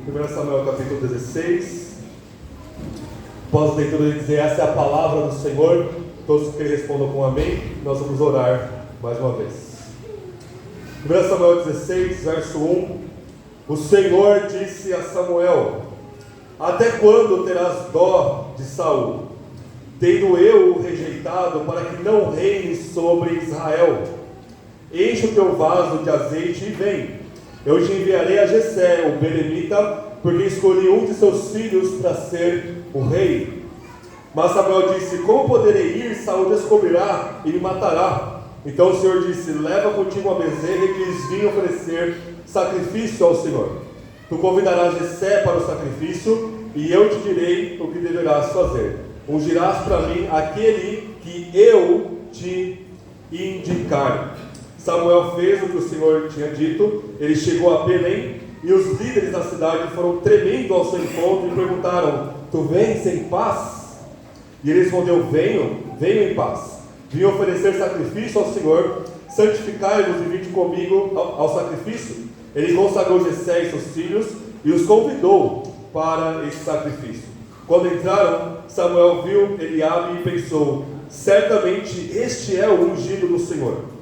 1 Samuel capítulo 16. Após a leitura de dizer, essa é a palavra do Senhor, todos que respondam com amém, nós vamos orar mais uma vez. 1 Samuel 16, verso 1. O Senhor disse a Samuel: até quando terás dó de Saul, tendo eu o rejeitado, para que não reine sobre Israel? Enche o teu vaso de azeite e vem. Eu te enviarei a Jessé, o belemita, porque escolhi um de seus filhos para ser o rei. Mas Samuel disse: como poderei ir? Saul descobrirá e me matará. Então o Senhor disse: leva contigo uma bezerra e lhes vim oferecer sacrifício ao Senhor. Tu convidarás Jessé para o sacrifício, e eu te direi o que deverás fazer. Ungirás para mim aquele que eu te indicar. Samuel fez o que o Senhor tinha dito. Ele chegou a Belém, e os líderes da cidade foram tremendo ao seu encontro e perguntaram: tu vens em paz? E ele respondeu: venho em paz. Vim oferecer sacrifício ao Senhor. Santificai-vos e vinde comigo ao sacrifício. Ele consagrou Jessé e seus filhos e os convidou para esse sacrifício. Quando entraram, Samuel viu Eliabe e pensou: certamente este é o ungido do Senhor.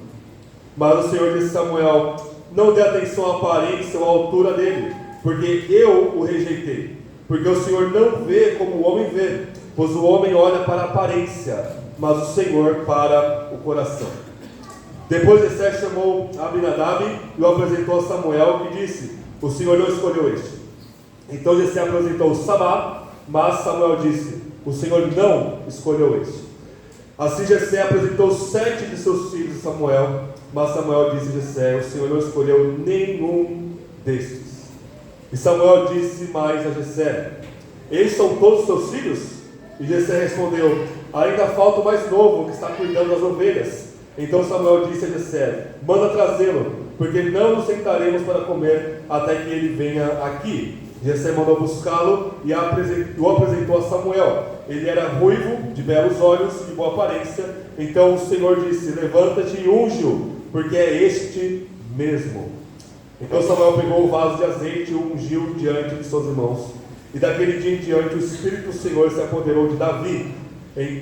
Mas o Senhor disse a Samuel: não dê atenção à aparência ou à altura dele, porque eu o rejeitei. Porque o Senhor não vê como o homem vê, pois o homem olha para a aparência, mas o Senhor para o coração. Depois Jessé chamou Abinadab e o apresentou a Samuel, que disse: o Senhor não escolheu este. Então Jessé apresentou Samá, mas Samuel disse: o Senhor não escolheu este. Assim Jessé apresentou 7 de seus filhos a Samuel, mas Samuel disse a Jessé: o Senhor não escolheu nenhum destes. E Samuel disse mais a Jessé: eles são todos seus filhos? E Jessé respondeu: ainda falta o mais novo, que está cuidando das ovelhas. Então Samuel disse a Jessé: manda trazê-lo, porque não nos sentaremos para comer até que ele venha aqui. Jessé mandou buscá-lo e o apresentou a Samuel. Ele era ruivo, de belos olhos e de boa aparência. Então o Senhor disse: levanta-te e unge-o, porque é este mesmo. Então Samuel pegou o vaso de azeite e o ungiu diante de seus irmãos. E daquele dia em diante o Espírito do Senhor se apoderou de Davi.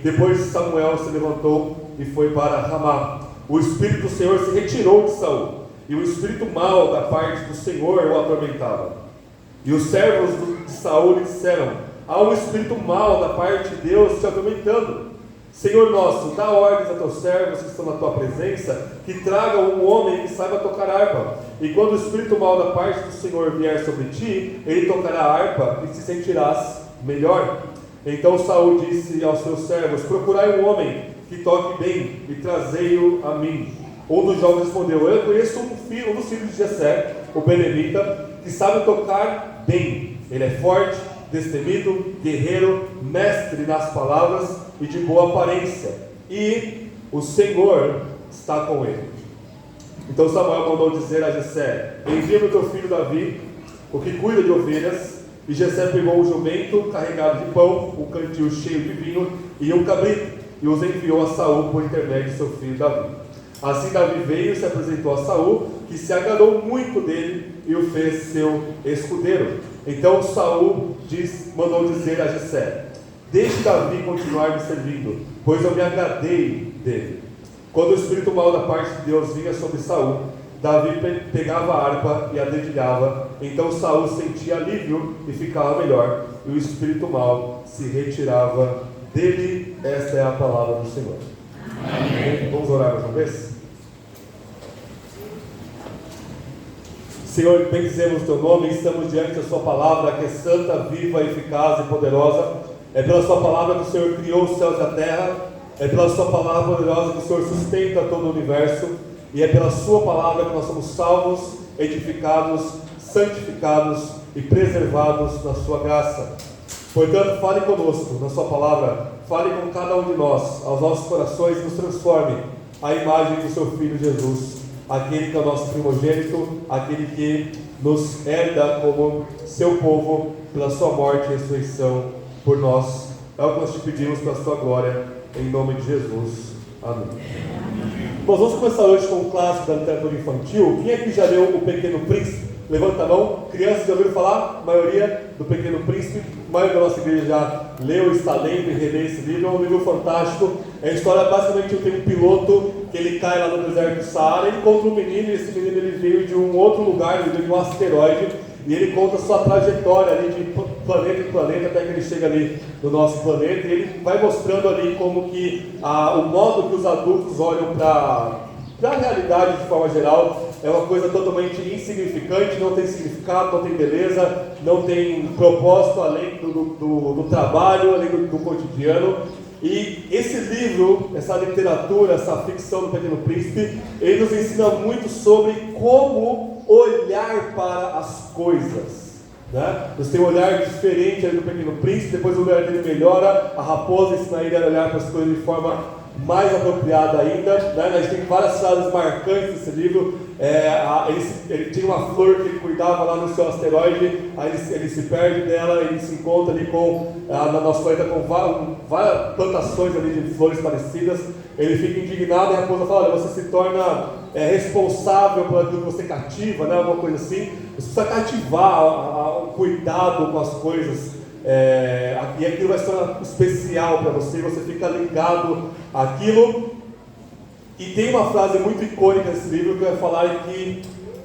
Depois Samuel se levantou e foi para Ramá. O Espírito do Senhor se retirou de Saul, e o espírito mau da parte do Senhor o atormentava. E os servos de Saul lhe disseram: há um espírito mau da parte de Deus te atormentando. Senhor nosso, dá ordens a teus servos que estão na tua presença, que tragam um homem que saiba tocar harpa. E quando o espírito mau da parte do Senhor vier sobre ti, ele tocará a harpa e te sentirás melhor. Então Saul disse aos seus servos: procurai um homem que toque bem e trazei-o a mim. Um dos jovens respondeu: eu conheço um dos filhos de Jessé, o belemita, que sabe tocar bem. Ele é forte, destemido, guerreiro, mestre nas palavras e de boa aparência, e o Senhor está com ele. Então Samuel mandou dizer a Jessé: envia-me o teu filho Davi, o que cuida de ovelhas. E Jessé pegou um jumento carregado de pão, um cantil cheio de vinho e um cabrito, e os enviou a Saul por intermédio de seu filho Davi. Assim Davi veio e se apresentou a Saul, que se agradou muito dele e o fez seu escudeiro. Então Saul mandou dizer a Jessé: deixe Davi continuar me servindo, pois eu me agradei dele. Quando o espírito mau da parte de Deus vinha sobre Saul, Davi pegava a harpa e a dedilhava. Então Saul sentia alívio e ficava melhor, e o espírito mau se retirava dele. Esta é a palavra do Senhor. Amém. Vamos orar mais uma vez? Senhor, bendizemos o teu nome, estamos diante da sua palavra, que é santa, viva, eficaz e poderosa. É pela sua palavra que o Senhor criou os céus e a terra, é pela sua palavra poderosa que o Senhor sustenta todo o universo, e é pela sua palavra que nós somos salvos, edificados, santificados e preservados na sua graça. Portanto, fale conosco na sua palavra, fale com cada um de nós, aos nossos corações, e nos transforme à imagem do seu Filho Jesus, aquele que é o nosso primogênito, aquele que nos herda como seu povo pela sua morte e ressurreição por nós. É o que nós te pedimos para a sua glória, em nome de Jesus. Amém. Nós vamos começar hoje com um clássico da literatura infantil. Quem aqui já leu O Pequeno Príncipe? Levanta a mão. Crianças já ouviram falar? A maioria do Pequeno Príncipe. A maioria da nossa igreja já leu, está lendo e relê esse livro. É um livro fantástico. É a história, basicamente, tem um piloto que ele cai lá no deserto do Saara. Ele encontra um menino, e esse menino ele veio de um outro lugar, ele veio de um asteroide. E ele conta a sua trajetória ali de planeta em planeta até que ele chega ali no nosso planeta. E ele vai mostrando ali como que o modo que os adultos olham para a realidade de forma geral é uma coisa totalmente insignificante, não tem significado, não tem beleza, não tem propósito além do trabalho, além do cotidiano. E esse livro, essa literatura, essa ficção do Pequeno Príncipe, ele nos ensina muito sobre como olhar para as coisas, né? Você tem um olhar diferente ali do Pequeno Príncipe, depois o olhar dele melhora, a raposa ensina ele a olhar para as coisas de forma mais apropriada ainda, né? A gente tem várias frases marcantes nesse livro. Ele tinha uma flor que ele cuidava lá no seu asteroide, aí ele se perde dela, ele se encontra ali no nosso planeta com várias plantações ali de flores parecidas. Ele fica indignado e a raposa fala: olha, você se torna responsável por aquilo que você cativa, né? Alguma coisa assim. Você precisa cativar o cuidado com as coisas. E aquilo vai se tornar especial para você, você fica ligado àquilo. E tem uma frase muito icônica nesse livro que vai falar que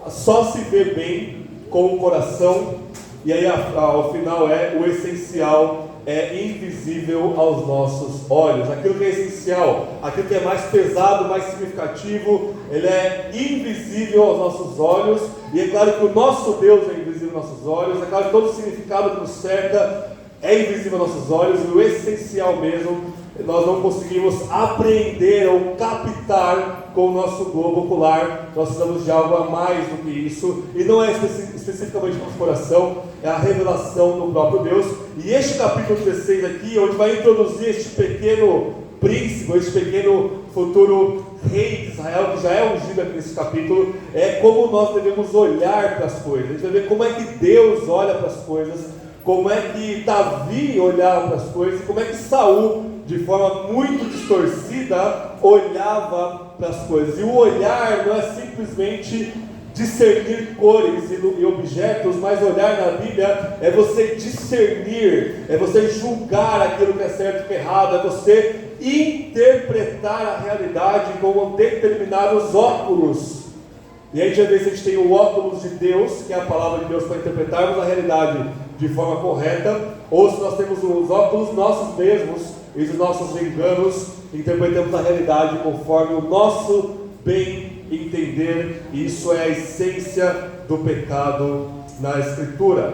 só se vê bem com o coração, e aí ao final o essencial é invisível aos nossos olhos. Aquilo que é essencial, aquilo que é mais pesado, mais significativo, ele é invisível aos nossos olhos. E é claro que o nosso Deus é invisível aos nossos olhos, é claro que todo o significado que nos cerca é invisível aos nossos olhos, e o essencial mesmo nós não conseguimos apreender ou captar com o nosso globo ocular. Nós precisamos de algo a mais do que isso, e não é especificamente nosso coração, é a revelação do próprio Deus. E este capítulo 16 aqui, onde vai introduzir este pequeno príncipe, este pequeno futuro rei de Israel, que já é ungido aqui nesse capítulo, é como nós devemos olhar para as coisas. A gente vai ver como é que Deus olha para as coisas, como é que Davi olhava para as coisas, e como é que Saul, de forma muito distorcida, olhava para as coisas. E o olhar não é simplesmente discernir cores e objetos, mas olhar na Bíblia é você discernir, é você julgar aquilo que é certo e que é errado, é você interpretar a realidade com determinados óculos. E aí, às vezes, a gente tem o óculos de Deus, que é a palavra de Deus, para interpretarmos a realidade de forma correta, ou se nós temos os óculos nossos mesmos, e os nossos enganos, interpretamos a realidade conforme o nosso bem entender. Isso é a essência do pecado na Escritura.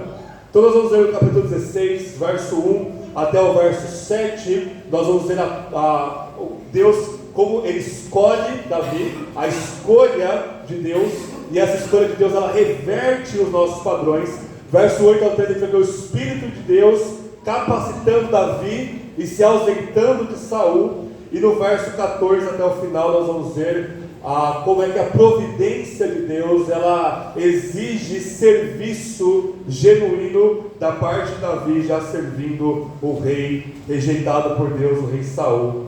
Então nós vamos ler o capítulo 16, verso 1 até o verso 7. Nós vamos ver Deus, como ele escolhe Davi, a escolha de Deus, e essa escolha de Deus, ela reverte os nossos padrões. Verso 8 ao 13, a gente vai ver o Espírito de Deus capacitando Davi e se ausentando de Saul. E no verso 14 até o final nós vamos ver como é que a providência de Deus, ela exige serviço genuíno da parte de Davi, já servindo o rei rejeitado por Deus, o rei Saul.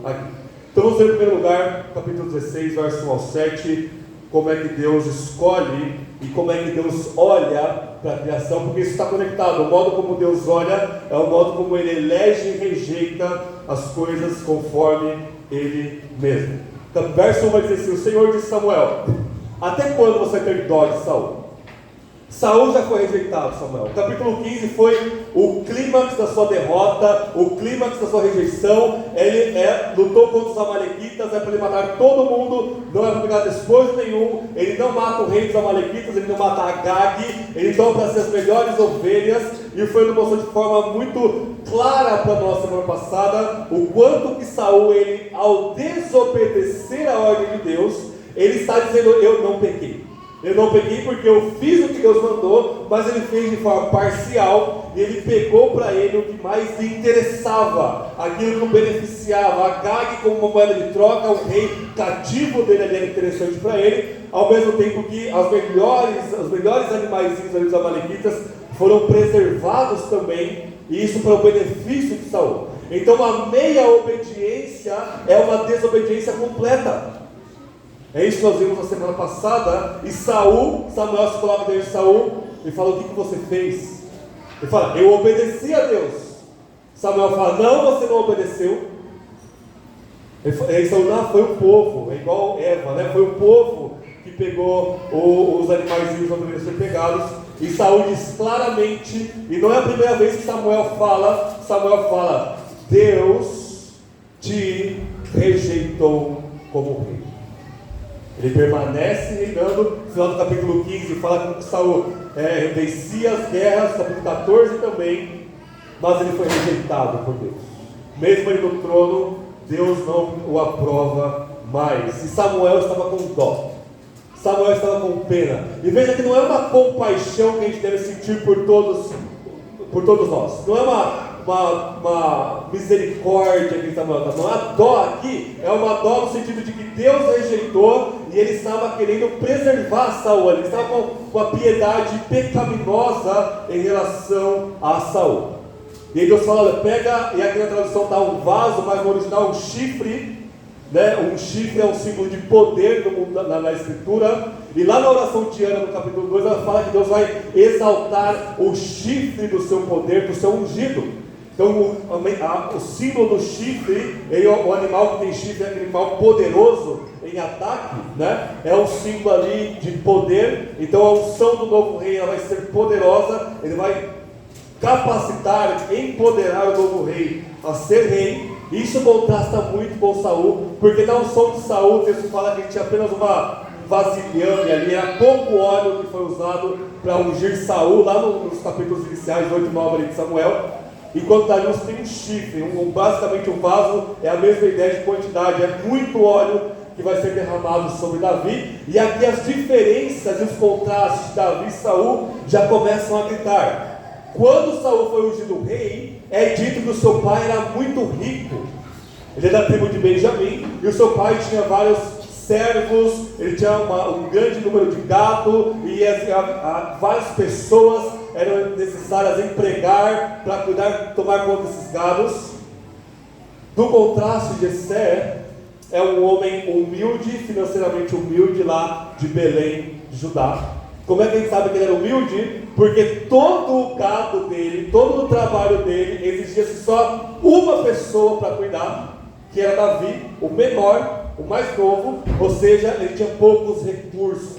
Então vamos ver em primeiro lugar, capítulo 16, verso 1 ao 7, como é que Deus escolhe e como é que Deus olha para a criação, porque isso está conectado. O modo como Deus olha é o modo como ele elege e rejeita as coisas conforme ele mesmo. Então, verso 1 vai dizer assim: o Senhor disse a Samuel: até quando você vai ter dó de Saul? Saul já foi rejeitado, Samuel. O capítulo 15 foi o clímax da sua derrota, o clímax da sua rejeição. Ele lutou contra os amalequitas, para ele matar todo mundo, não é para pegar despojo nenhum. Ele não mata o rei dos amalequitas, ele não mata Agag, ele toma para si as melhores ovelhas. E foi uma mostrou de forma muito clara para nós semana passada o quanto que Saul, ele, ao desobedecer a ordem de Deus, ele está dizendo: eu não pequei. Eu não peguei porque eu fiz o que Deus mandou, mas ele fez de forma parcial, e ele pegou para ele o que mais lhe interessava, aquilo que o beneficiava. Agag como uma moeda de troca, o rei cativo dele ali era interessante para ele, ao mesmo tempo que os melhores animaizinhos ali dos amalequitas foram preservados também, e isso para o benefício de Saul. Então a meia obediência é uma desobediência completa. É isso que nós vimos na semana passada. E Samuel se coloca diante de Saul, e fala: o que você fez? Ele fala: eu obedeci a Deus. Samuel fala: não, você não obedeceu. Ele falou: não, foi o povo, é igual Eva, né? Foi o povo que pegou os animaizinhos onde deveriam ser pegados. E Saul diz claramente, e não é a primeira vez que Samuel fala: Deus te rejeitou como rei. Ele permanece reinando. No final do capítulo 15 fala que Saul vencia as guerras, capítulo 14 também, mas ele foi rejeitado por Deus. Mesmo ele no trono, Deus não o aprova mais. E Samuel estava com dó, Samuel estava com pena. E veja que não é uma compaixão que a gente deve sentir por todos nós. Não é uma misericórdia que Samuel está falando. A dó aqui é uma dó no sentido de que Deus rejeitou e ele estava querendo preservar Saul. Ele estava com uma piedade pecaminosa em relação a Saul. E aí Deus fala: olha, pega, e aqui na tradução está um vaso, mas no original um chifre. Um chifre é um símbolo de poder na escritura. E lá na oração de Ana, no capítulo 2, ela fala que Deus vai exaltar o chifre do seu poder, do seu ungido. Então o símbolo do chifre, o animal que tem chifre é aquele animal poderoso em ataque, né? É um símbolo ali de poder. Então a unção do novo rei, ela vai ser poderosa. Ele vai capacitar, empoderar o novo rei a ser rei. Isso contrasta muito com Saul, porque na unção de Saul, o texto fala que ele tinha apenas uma vasilhame ali, era pouco óleo que foi usado para ungir Saul, lá nos capítulos iniciais, 8 e 9 ali de Samuel. Enquanto Davi tem um chifre, basicamente um vaso, é a mesma ideia de quantidade, é muito óleo que vai ser derramado sobre Davi. E aqui as diferenças e os contrastes de Davi e Saul já começam a gritar. Quando Saul foi ungido rei, é dito que o seu pai era muito rico. Ele é da tribo de Benjamim, e o seu pai tinha vários servos, ele tinha um grande número de gado, e várias pessoas eram necessárias empregar para cuidar, tomar conta desses gados. Do contraste de Jessé, é um homem humilde, financeiramente humilde, lá de Belém, de Judá. Como é que a gente sabe que ele era humilde? Porque todo o gado dele, todo o trabalho dele, exigia-se só uma pessoa para cuidar, que era Davi, o menor, o mais novo, ou seja, ele tinha poucos recursos.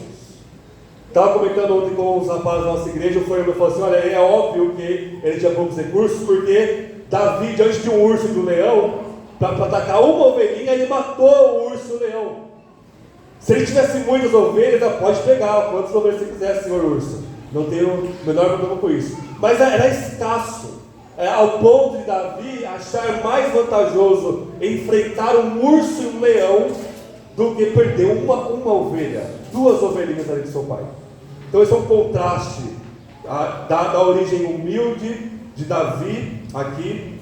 Estava comentando ontem com os rapazes da nossa igreja, eu falei assim: olha, é óbvio que ele tinha poucos recursos, porque Davi, diante de um urso e de um leão, para atacar uma ovelhinha, ele matou o urso e o leão. Se ele tivesse muitas ovelhas, pode pegar quantas ovelhas você quiser, senhor urso. Não tenho o menor problema com isso. Mas era escasso, ao ponto de Davi achar mais vantajoso enfrentar um urso e um leão do que perder uma ovelha, 2 ovelhinhas ali de seu pai. Então esse é um contraste da origem humilde de Davi aqui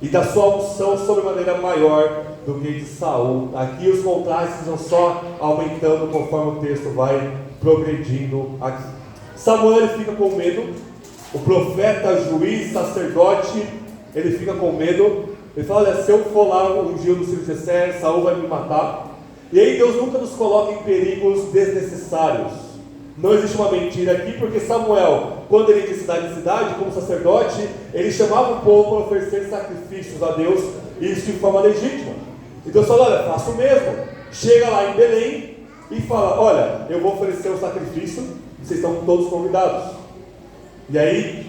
e da sua unção sobremaneira maior do que de Saul. Aqui os contrastes vão só aumentando conforme o texto vai progredindo aqui. Samuel, ele fica com medo. O profeta, juiz, sacerdote, ele fica com medo. Ele fala: olha, se eu for lá ungir no filho de Jessé, Saul vai me matar. E aí Deus nunca nos coloca em perigos desnecessários. Não existe uma mentira aqui, porque Samuel, quando ele ia de cidade em cidade, como sacerdote, ele chamava o povo para oferecer sacrifícios a Deus, e isso de forma legítima. E Deus fala: olha, faça o mesmo. Chega lá em Belém e fala: olha, eu vou oferecer um sacrifício, vocês estão todos convidados. E aí,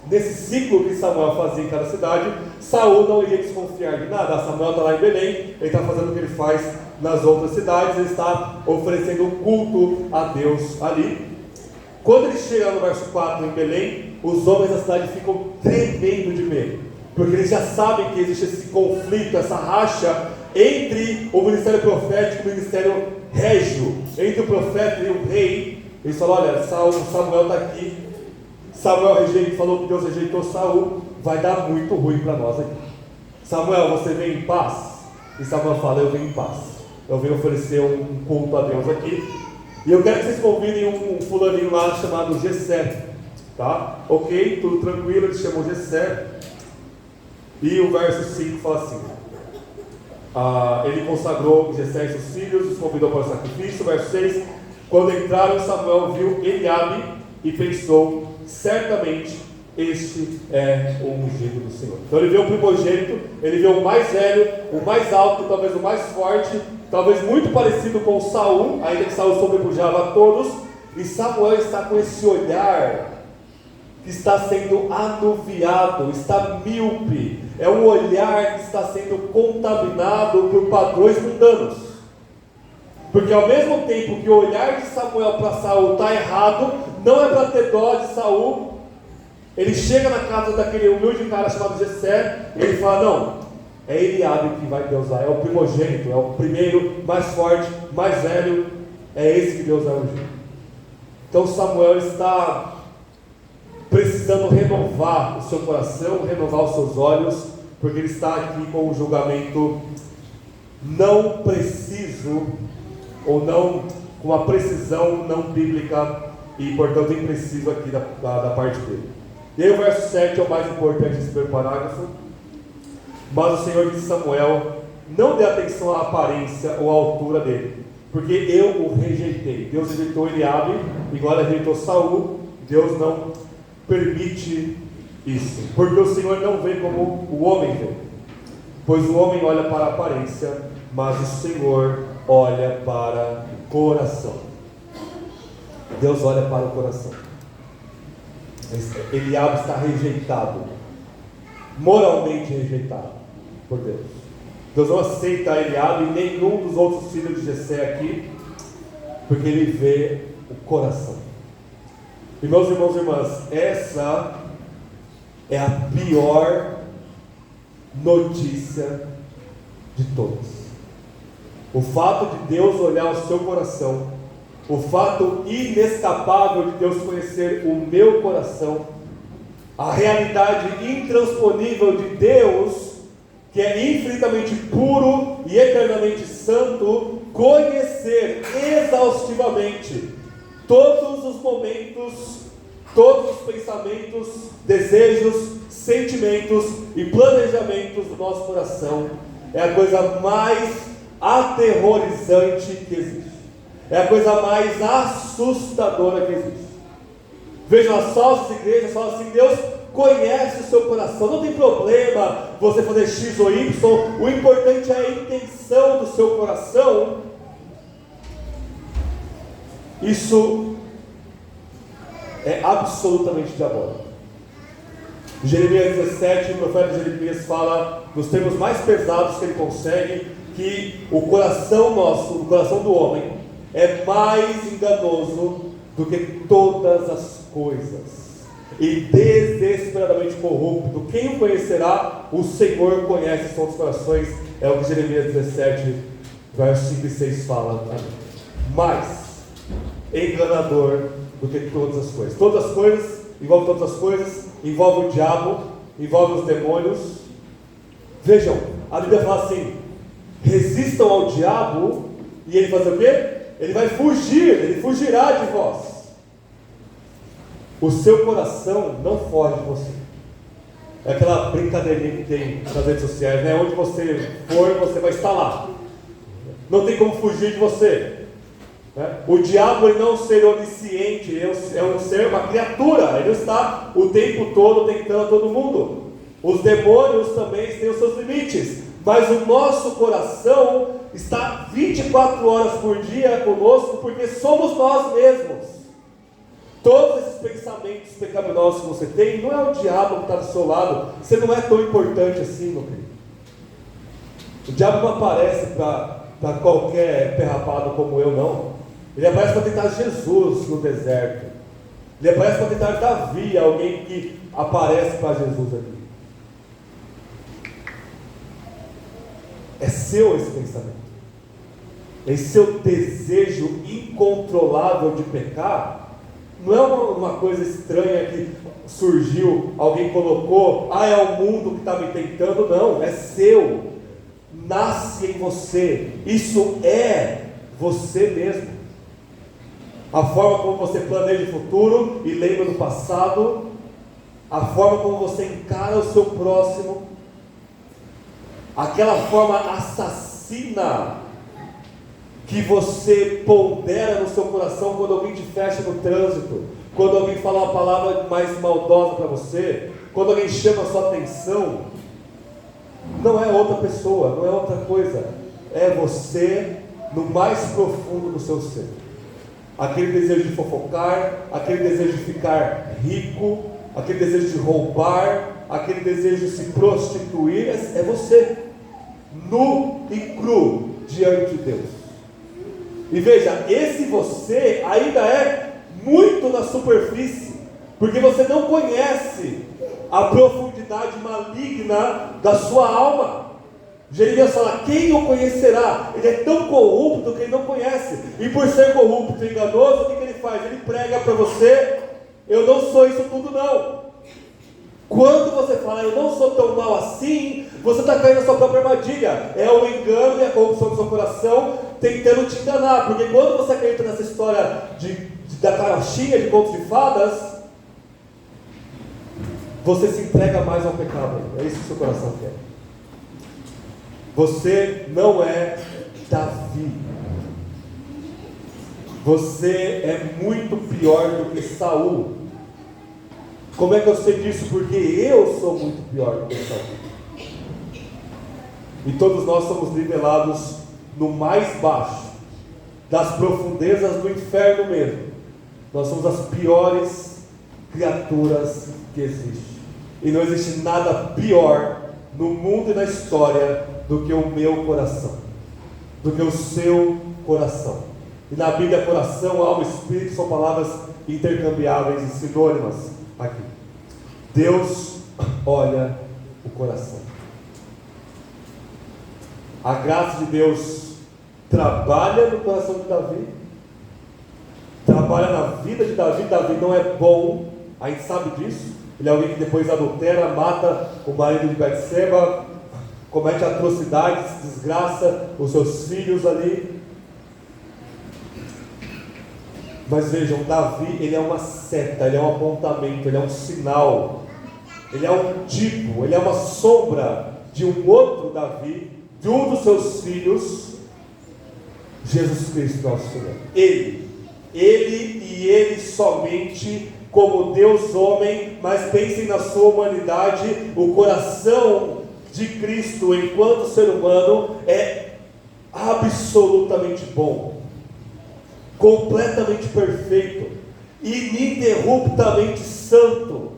nesse ciclo que Samuel fazia em cada cidade, Saul não iria desconfiar de nada. Samuel está lá em Belém, ele está fazendo o que ele faz nas outras cidades, ele está oferecendo um culto a Deus ali. Quando ele chega no verso 4 em Belém, os homens da cidade ficam tremendo de medo, porque eles já sabem que existe esse conflito, essa racha entre o ministério profético e o ministério régio, entre o profeta e o rei. Eles falam: olha, Samuel está aqui, Samuel falou que Deus rejeitou Saul, vai dar muito ruim para nós aqui. Samuel, você vem em paz? E Samuel fala: eu venho em paz, eu venho oferecer um culto a Deus aqui, e eu quero que vocês convidem um fulaninho lá chamado Jessé, tá? Ok, tudo tranquilo, ele chamou Jessé. E o verso 5 fala assim: ele consagrou Jessé e seus filhos, os convidou para o sacrifício. Verso 6: Quando entraram, Samuel viu Eliabe e pensou: certamente este é o ungido do Senhor. Então ele vê o primogênito, ele vê o mais velho, o mais alto, talvez o mais forte, talvez muito parecido com Saul, ainda que Saul sobrepujava a todos, e Samuel está com esse olhar que está sendo anuviado, está míope, é um olhar que está sendo contaminado por padrões mundanos. Porque ao mesmo tempo que o olhar de Samuel para Saul está errado, não é para ter dó de Saul. Ele chega na casa daquele humilde cara chamado Jessé, e ele fala: não, é Eliabe que vai Deus usar, é o primogênito, é o primeiro, mais forte, mais velho, é esse que Deus vai ungir. Então Samuel está precisando renovar o seu coração, renovar os seus olhos, porque ele está aqui com um julgamento não preciso, ou não, com uma precisão não bíblica, e portanto impreciso aqui da parte dele. E aí o verso 7 é o mais importante desse primeiro parágrafo. Mas o Senhor disse a Samuel: não dê atenção à aparência ou à altura dele, porque eu o rejeitei. Deus rejeitou Eliabe, igual rejeitou Saul. Deus não permite isso, porque o Senhor não vê como o homem vê, pois o homem olha para a aparência, mas o Senhor olha para o coração. Deus olha para o coração. Eliabe está rejeitado, moralmente rejeitado por Deus. Deus não aceita Eliabe e nenhum dos outros filhos de Jessé aqui, porque ele vê o coração. E meus irmãos e irmãs, essa é a pior notícia de todas. O fato de Deus olhar o seu coração, o fato inescapável de Deus conhecer o meu coração, a realidade intransponível de Deus, que é infinitamente puro e eternamente santo, conhecer exaustivamente todos os momentos, todos os pensamentos, desejos, sentimentos e planejamentos do nosso coração, é a coisa mais aterrorizante que existe. É a coisa mais assustadora que existe. Vejam só, as igrejas falam assim: Deus conhece o seu coração. Não tem problema você fazer X ou Y, o importante é a intenção do seu coração. Isso é absolutamente diabólico. Em Jeremias 17, o profeta Jeremias fala, nos termos mais pesados que ele consegue, que o coração nosso, o coração do homem, é mais enganoso do que todas as coisas, e desesperadamente corrupto. Quem o conhecerá? O Senhor conhece os nossos corações. É o que Jeremias 17, versos 5 e 6 fala. Mais enganador do que todas as coisas. Todas as coisas, envolve todas as coisas, envolve o diabo, envolve os demônios. Vejam, a Bíblia fala assim: resistam ao diabo, e ele faz o quê? Ele vai fugir, ele fugirá de vós. O seu coração não foge de você. É aquela brincadeirinha que tem nas redes sociais, né? Onde você for, você vai estar lá. Não tem como fugir de você. O diabo, ele não é um ser onisciente, ele é um ser, uma criatura. Ele não está o tempo todo tentando todo mundo. Os demônios também têm os seus limites, mas o nosso coração está 24 horas por dia conosco, porque somos nós mesmos. Todos esses pensamentos pecaminosos que você tem, não é o diabo que está do seu lado. Você não é tão importante assim, meu querido. O diabo não aparece para qualquer perrapado como eu, não. Ele aparece para tentar Jesus no deserto. Ele aparece para tentar Davi, alguém que aparece para Jesus aqui. É seu esse pensamento. Esse seu desejo incontrolável de pecar não é uma coisa estranha que surgiu, alguém colocou, é o mundo que está me tentando. Não, é seu, nasce em você, isso é você mesmo. A forma como você planeja o futuro e lembra do passado, a forma como você encara o seu próximo, aquela forma assassina que você pondera no seu coração quando alguém te fecha no trânsito, quando alguém fala uma palavra mais maldosa para você, quando alguém chama a sua atenção, não é outra pessoa, não é outra coisa, é você no mais profundo do seu ser. Aquele desejo de fofocar, aquele desejo de ficar rico, aquele desejo de roubar, aquele desejo de se prostituir, é você, nu e cru diante de Deus. E veja, esse você ainda é muito na superfície, porque você não conhece a profundidade maligna da sua alma. Jeremias fala: quem o conhecerá? Ele é tão corrupto que ele não conhece, e por ser corrupto e enganoso, o que ele faz? Ele prega para você: eu não sou isso tudo não. Quando você fala eu não sou tão mal assim, você está caindo na sua própria armadilha. É o engano e a corrupção do seu coração tentando te enganar, porque quando você acredita nessa história da carochinha de contos de fadas, você se entrega mais ao pecado. É isso que o seu coração quer. Você não é Davi. Você é muito pior do que Saul. Como é que eu sei disso? Porque eu sou muito pior do que Saul. E todos nós somos nivelados no mais baixo, das profundezas do inferno mesmo. Nós somos as piores criaturas que existem. E não existe nada pior no mundo e na história do que o meu coração, do que o seu coração. E na Bíblia, coração, alma e espírito são palavras intercambiáveis e sinônimas aqui. Deus olha o coração. A graça de Deus trabalha no coração de Davi, trabalha na vida de Davi. Davi não é bom, a gente sabe disso. Ele é alguém que depois adultera, mata o marido de Betseba, comete atrocidades, desgraça os seus filhos ali. Mas vejam, Davi, ele é uma seta, ele é um apontamento, ele é um sinal, ele é um tipo, ele é uma sombra de um outro Davi, de um dos seus filhos, Jesus Cristo nosso Senhor. Ele e ele somente, como Deus homem. Mas pensem na sua humanidade. O coração de Cristo enquanto ser humano é absolutamente bom, completamente perfeito, ininterruptamente santo.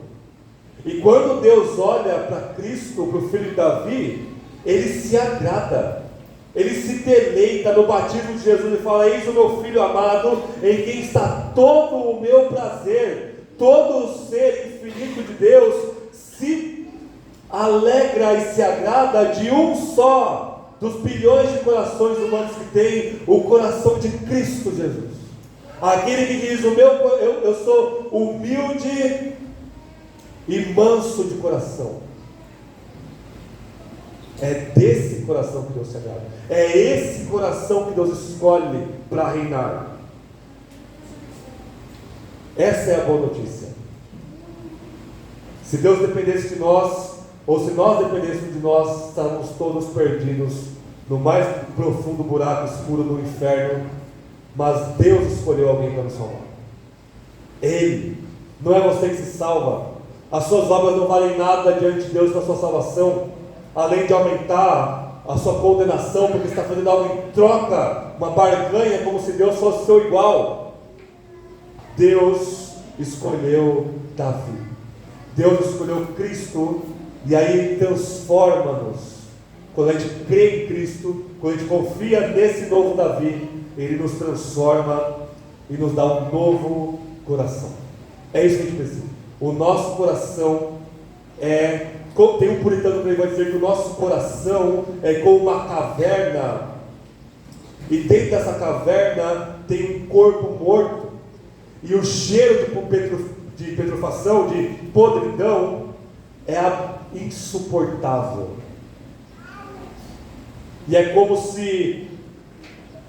E quando Deus olha para Cristo, para o filho de Davi, ele se agrada, ele se deleita no batismo de Jesus e fala: eis o meu filho amado, em quem está todo o meu prazer. Todo o ser infinito de Deus se alegra e se agrada de um só dos bilhões de corações humanos que tem, o coração de Cristo Jesus. Aquele que diz: eu sou humilde e manso de coração. É desse coração que Deus se agrada. É esse coração que Deus escolhe para reinar. Essa é a boa notícia. Se Deus dependesse de nós, ou se nós dependêssemos de nós, estávamos todos perdidos no mais profundo buraco escuro do inferno. Mas Deus escolheu alguém para nos salvar. Ele. Não é você que se salva. As suas obras não valem nada diante de Deus para a sua salvação, além de aumentar a sua condenação, porque você está fazendo algo em troca, uma barganha, como se Deus fosse seu igual. Deus escolheu Davi, Deus escolheu Cristo, e aí Ele transforma-nos. Quando a gente crê em Cristo, quando a gente confia nesse novo Davi, Ele nos transforma e nos dá um novo coração. É isso que a gente precisa. O nosso coração tem um puritano que ele vai dizer que o nosso coração é como uma caverna, e dentro dessa caverna tem um corpo morto. E o cheiro de putrefação, de podridão, é insuportável. E é como se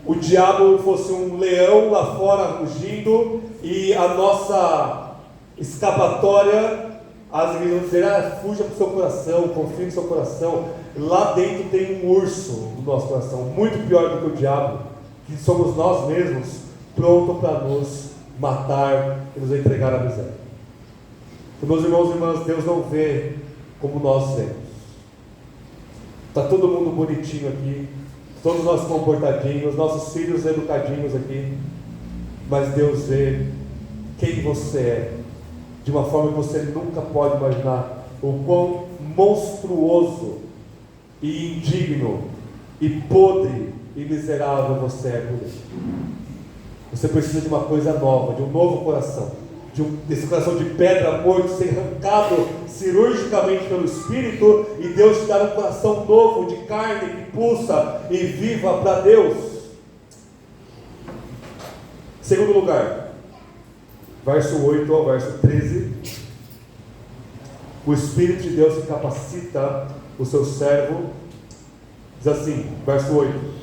o diabo fosse um leão lá fora rugindo, e a nossa escapatória, as igrejas vão dizer: fuja para o seu coração, confie no seu coração. Lá dentro tem um urso no nosso coração, muito pior do que o diabo, que somos nós mesmos, prontos para nos matar e nos entregar à miséria. Meus irmãos e irmãs, Deus não vê como nós vemos. Está todo mundo bonitinho aqui, todos nós comportadinhos, nossos filhos educadinhos aqui, mas Deus vê quem você é, de uma forma que você nunca pode imaginar, o quão monstruoso e indigno e podre e miserável você é por Ele. Você precisa de uma coisa nova, de um novo coração, desse coração de pedra morto ser arrancado cirurgicamente pelo Espírito, e Deus te dar um coração novo, de carne que pulsa e viva para Deus. Segundo lugar, verso 8 ao verso 13, o Espírito de Deus que capacita o seu servo, diz assim, verso 8: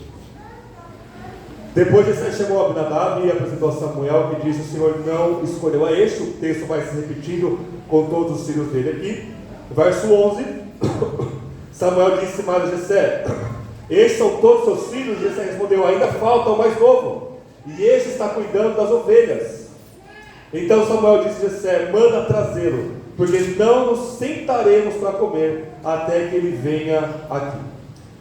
depois Jessé chamou Abinadab e apresentou a Samuel, que disse: o Senhor não escolheu a este. O texto vai se repetindo com todos os filhos dele aqui. Verso 11: Samuel disse mais a Jessé: estes são todos seus filhos? Jessé respondeu: ainda falta o mais novo, e este está cuidando das ovelhas. Então Samuel disse a Jessé: manda trazê-lo, porque não nos sentaremos para comer até que ele venha aqui.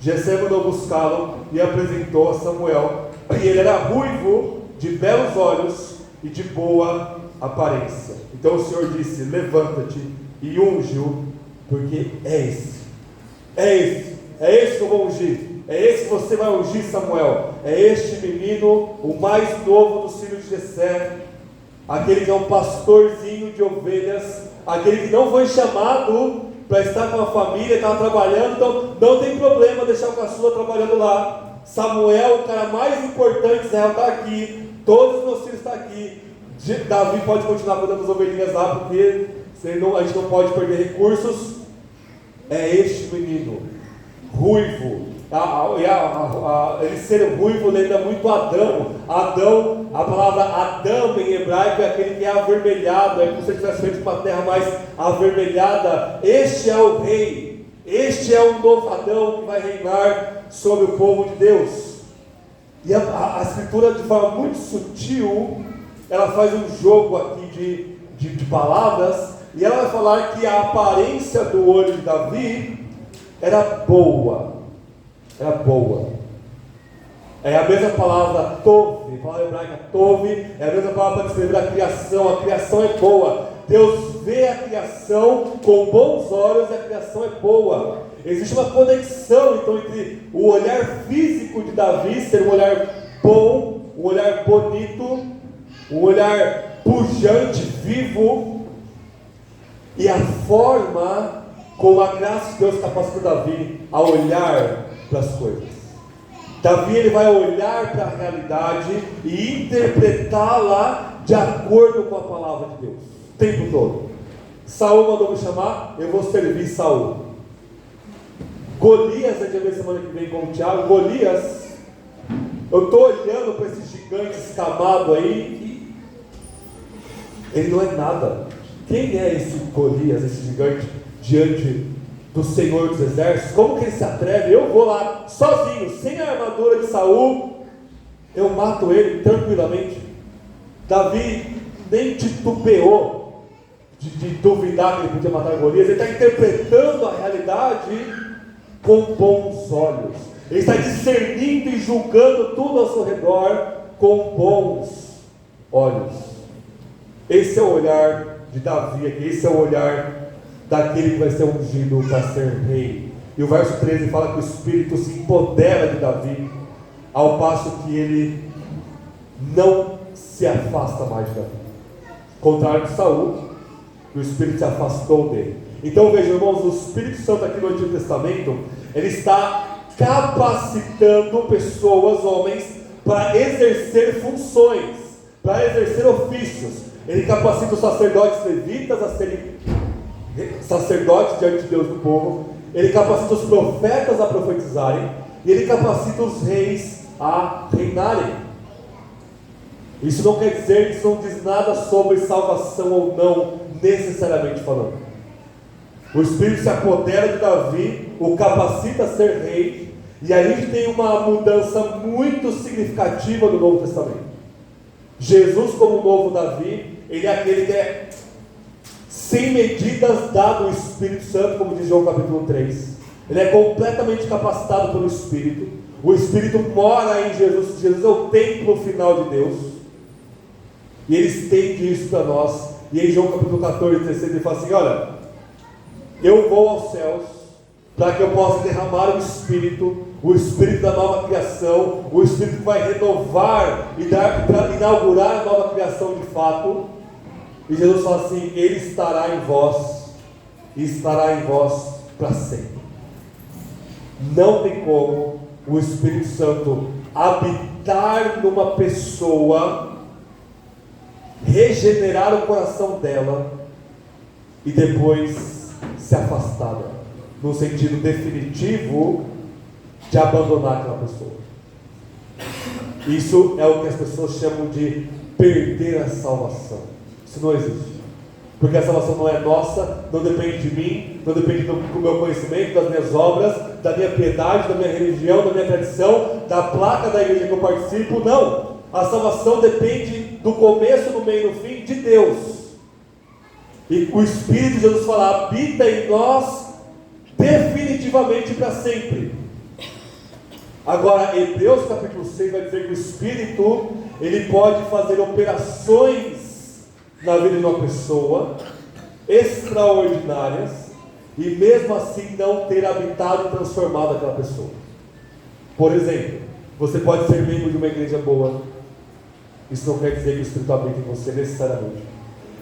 Jessé mandou buscá-lo e apresentou a Samuel. E ele era ruivo, de belos olhos e de boa aparência. Então o Senhor disse: levanta-te e unge-o, porque é esse que eu vou ungir, é esse que você vai ungir, Samuel. É este menino, o mais novo dos filhos de Jessé, aquele que é um pastorzinho de ovelhas, aquele que não foi chamado para estar com a família, estava trabalhando, então não tem problema deixar o caçula trabalhando lá. Samuel, o cara mais importante, Israel está aqui, todos os meus filhos estão aqui. Davi pode continuar cuidando das ovelhinhas lá, porque a gente não pode perder recursos. É este menino, ruivo. Ele ser ruivo lembra muito Adão. Adão, a palavra Adão em hebraico é aquele que é avermelhado, é como se ele tivesse feito uma terra mais avermelhada. Este é o rei, este é o novo Adão que vai reinar sobre o povo de Deus. E a Escritura, de forma muito sutil, ela faz um jogo aqui de palavras, e ela vai falar que a aparência do olho de Davi era boa. Era boa. É a mesma palavra tove, a palavra hebraica tove, é a mesma palavra para descrever a criação é boa. Deus vê a criação com bons olhos e a criação é boa. Existe uma conexão então entre o olhar físico de Davi ser um olhar bom, um olhar bonito, um olhar pujante, vivo, e a forma como a graça de Deus capacita Davi a olhar para as coisas. Davi ele vai olhar para a realidade e interpretá-la de acordo com a palavra de Deus, o tempo todo. Saul mandou me chamar, eu vou servir Saul. Golias, a gente vai ver semana que vem com o Tiago. Golias, eu estou olhando para esse gigante escamado aí, ele não é nada. Quem é esse Golias, esse gigante, diante do Senhor dos Exércitos? Como que ele se atreve? Eu vou lá sozinho, sem a armadura de Saul, eu mato ele tranquilamente. Davi nem titubeou de duvidar que ele podia matar Golias. Ele está interpretando a realidade com bons olhos. Ele está discernindo e julgando tudo ao seu redor com bons olhos. Esse é o olhar de Davi aqui, esse é o olhar daquele que vai ser ungido para ser rei. E o verso 13 fala que o Espírito se empodera de Davi, ao passo que ele não se afasta mais de Davi. Contrário de Saul, o Espírito se afastou dele. Então vejam, irmãos, o Espírito Santo aqui no Antigo Testamento, ele está capacitando pessoas, homens, para exercer funções, para exercer ofícios. Ele capacita os sacerdotes levitas a serem sacerdotes diante de Deus do povo. Ele capacita os profetas a profetizarem, e ele capacita os reis a reinarem. Isso não quer dizer, isso não diz nada sobre salvação ou não, necessariamente falando. O Espírito se apodera de Davi, o capacita a ser rei, E a gente tem uma mudança muito significativa no Novo Testamento. Jesus, como o novo Davi, ele é aquele que é sem medidas dado o Espírito Santo, como diz João capítulo 3. Ele é completamente capacitado pelo Espírito. O Espírito mora em Jesus. Jesus é o templo final de Deus. E ele estende isso para nós. E em João capítulo 14, 16, ele fala assim: olha, eu vou aos céus para que eu possa derramar o Espírito da nova criação, o Espírito que vai renovar e inaugurar a nova criação de fato. E Jesus fala assim: Ele estará em vós, e estará em vós para sempre. Não tem como o Espírito Santo habitar numa pessoa, regenerar o coração dela e depois se afastar dela, no sentido definitivo de abandonar aquela pessoa. Isso é o que as pessoas chamam de perder a salvação. Isso não existe, porque a salvação não é nossa, não depende de mim, não depende do meu conhecimento, das minhas obras, da minha piedade, da minha religião, da minha tradição, da placa da igreja que eu participo. Não, a salvação depende do começo, do meio e do fim de Deus. E o Espírito de Jesus fala: habita em nós definitivamente para sempre. Agora, Hebreus capítulo 6 vai dizer que o Espírito, ele pode fazer operações na vida de uma pessoa extraordinárias e mesmo assim não ter habitado e transformado aquela pessoa. Por exemplo, você pode ser membro de uma igreja boa, isso não quer dizer que o Espírito habita em você necessariamente.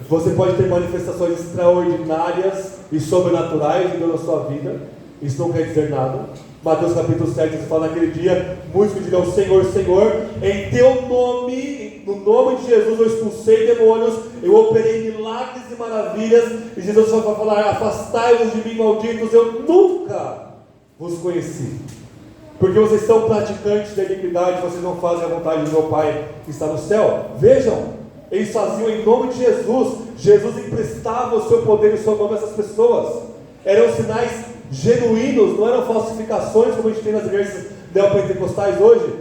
Você pode ter manifestações extraordinárias e sobrenaturais de Deus na sua vida, isso não quer dizer nada. Mateus capítulo 7 fala: naquele dia muitos me dirão: Senhor, Senhor, em teu nome, no nome de Jesus eu expulsei demônios, eu operei milagres e maravilhas. E Jesus vai falar: afastai-vos de mim, malditos, eu nunca vos conheci, porque vocês são praticantes da iniquidade, vocês não fazem a vontade do meu Pai que está no céu. Vejam, eles faziam em nome de Jesus. Jesus emprestava o seu poder e o seu nome a essas pessoas. Eram sinais genuínos, não eram falsificações como a gente tem nas igrejas neopentecostais hoje.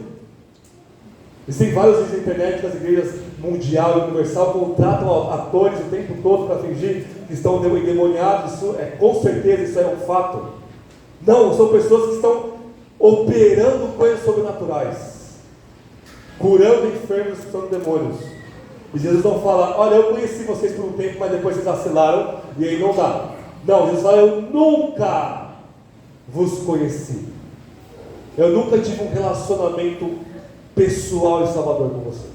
Existem vários vídeos na internet que as igrejas mundial e universal contratam atores o tempo todo para fingir que estão endemoniados. Isso é, com certeza, isso é um fato. Não, são pessoas que estão operando coisas sobrenaturais, curando enfermos, expulsando demônios. E Jesus não fala: olha, eu conheci vocês por um tempo, mas depois vocês vacilaram e aí não dá. Não, Jesus fala: eu nunca vos conheci. Eu nunca tive um relacionamento pessoal e salvador com você.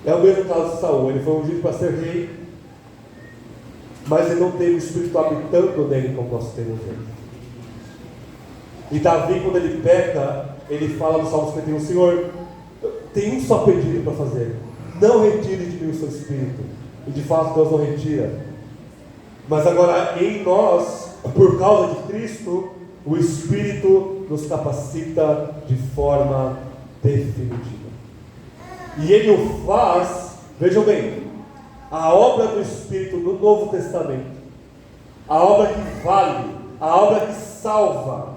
É o mesmo caso de Saul. Ele foi ungido para ser rei, mas ele não teve o Espírito habitando nele como nós temos ele. E Davi, quando ele peca, ele fala no Salmo 51: Senhor, tem um só pedido para fazer: não retire de mim o seu Espírito. E de fato Deus não retira. Mas agora em nós, por causa de Cristo, o Espírito nos capacita de forma definitiva. E Ele o faz, vejam bem, a obra do Espírito no Novo Testamento, a obra que vale, a obra que salva,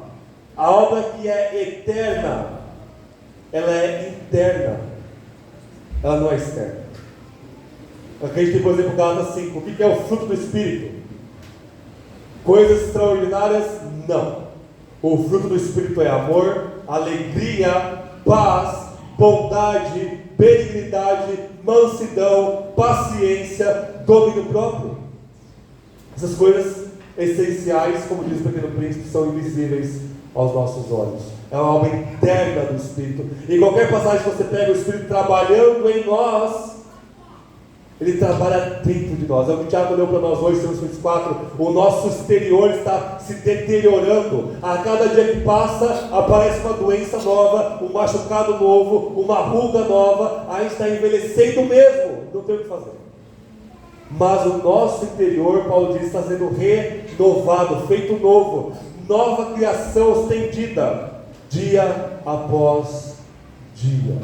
a obra que é eterna, ela é interna, ela não é externa. Aqui a gente tem, por exemplo, Gálatas 5. O que é o fruto do Espírito? Coisas extraordinárias? Não. O fruto do Espírito é amor, alegria, paz, bondade, benignidade, mansidão, paciência, domínio próprio. Essas coisas essenciais, como diz o Pequeno Príncipe, são invisíveis aos nossos olhos. É uma obra interna do Espírito. Em qualquer passagem que você pega o Espírito trabalhando em nós, ele trabalha dentro de nós. É o que o Tiago leu para nós hoje, Salmos 24. O nosso exterior está se deteriorando. A cada dia que passa, aparece uma doença nova, um machucado novo, uma ruga nova. A gente está envelhecendo mesmo, não tem o que fazer. Mas o nosso interior, Paulo diz, está sendo renovado, feito novo. Nova criação estendida, dia após dia.